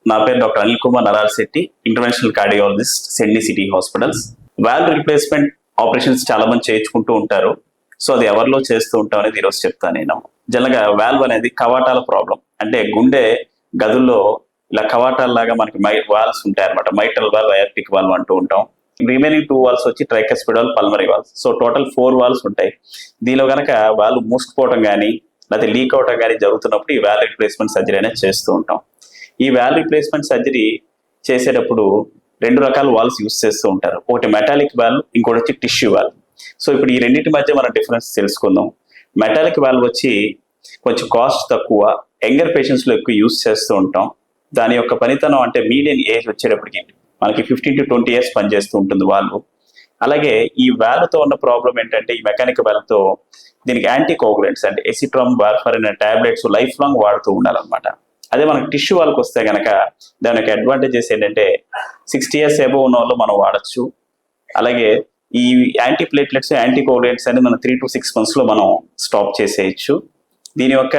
నా పేరు doctor Anil Kumar Naral Shetty, international cardiologist, Sydney city hospitals. Valve replacement operations చాలా మంది చేయించుకుంటూ ఉంటారు. సో అది ఎవరిలో చేస్తూ ఉంటాం అనేది ఈరోజు చెప్తాను నేను. జనరల్గా వాల్వ్ అనేది కవాటాల ప్రాబ్లం, అంటే గుండె గదుల్లో ఇలా కవాటాల్లాగా మనకి వాల్వ్స్ ఉంటాయి అనమాట. మైట్రల్ వాల్వ్, అయార్టిక్ వాల్వ్ అంటూ ఉంటాం. రిమైనింగ్ 2 వాల్వ్స్ వచ్చి tricuspid valve, pulmonary valves. So total 4 valves ఉంటాయి. దీనిలో కనుక వాల్వ్ మూసుకుపోవడం కానీ లేకపోతే లీక్ అవడం కానీ జరుగుతున్నప్పుడు ఈ వాల్వ్ రీప్లేస్మెంట్ సర్జరీ అనేది చేస్తూ ఉంటాం. ఈ వాల్వ్ రీప్లేస్మెంట్ సర్జరీ చేసేటప్పుడు 2 రకాల వాల్వ్స్ యూస్ చేస్తూ ఉంటారు. ఒకటి మెటాలిక్ వాల్వ్, ఇంకోటి వచ్చి టిష్యూ వాల్వ్. సో ఇప్పుడు ఈ రెండింటి మధ్య మనం డిఫరెన్స్ తెలుసుకుందాం. మెటాలిక్ వాల్వ్ వచ్చి కొంచెం కాస్ట్ తక్కువ, యంగర్ పేషెంట్స్లో ఎక్కువ యూస్ చేస్తూ ఉంటాం. దాని యొక్క పనితనం అంటే మీడియన్ ఏజ్ వచ్చేటప్పటికి మనకి 15 to 20 years పనిచేస్తూ ఉంటుంది వాల్వ్. అలాగే ఈ వాల్వ్తో ఉన్న ప్రాబ్లం ఏంటంటే, ఈ మెకానిక్ వాల్వ్తో దీనికి యాంటీ కోగులెంట్స్ అంటే ఎసిట్రామ్, వార్ఫరిన్ అనే టాబ్లెట్స్ లైఫ్ లాంగ్ వాడుతూ ఉండాలన్నమాట. అదే మనకి టిష్యూ వాల్వ్కి వస్తే కనుక దాని యొక్క అడ్వాంటేజెస్ ఏంటంటే 60 years అబోవ్ ఉన్న వాళ్ళు మనం వాడచ్చు. అలాగే ఈ యాంటీ ప్లేట్లెట్స్, యాంటీ కోగులెంట్స్ అని మనం 3 to 6 months మనం స్టాప్ చేసేయచ్చు. దీని యొక్క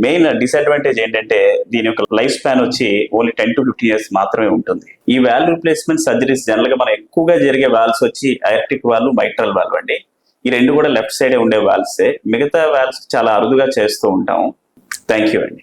మెయిన్ డిసడ్వాంటేజ్ ఏంటంటే దీని యొక్క లైఫ్ స్పాన్ వచ్చి ఓన్లీ 10 to 15 years మాత్రమే ఉంటుంది. ఈ వాల్వ్ రీప్లేస్మెంట్ సర్జరీస్ జనరల్గా మనం ఎక్కువగా జరిగే వాల్వ్స్ వచ్చి అయార్టిక్ వాల్వ్, మైట్రల్ వాల్వ్ అండి. ఈ 2 కూడా లెఫ్ట్ సైడే ఉండే వాల్వ్సే. మిగతా వాల్వ్స్ చాలా అరుదుగా చేస్తూ ఉంటాం. థ్యాంక్ యూ అండి.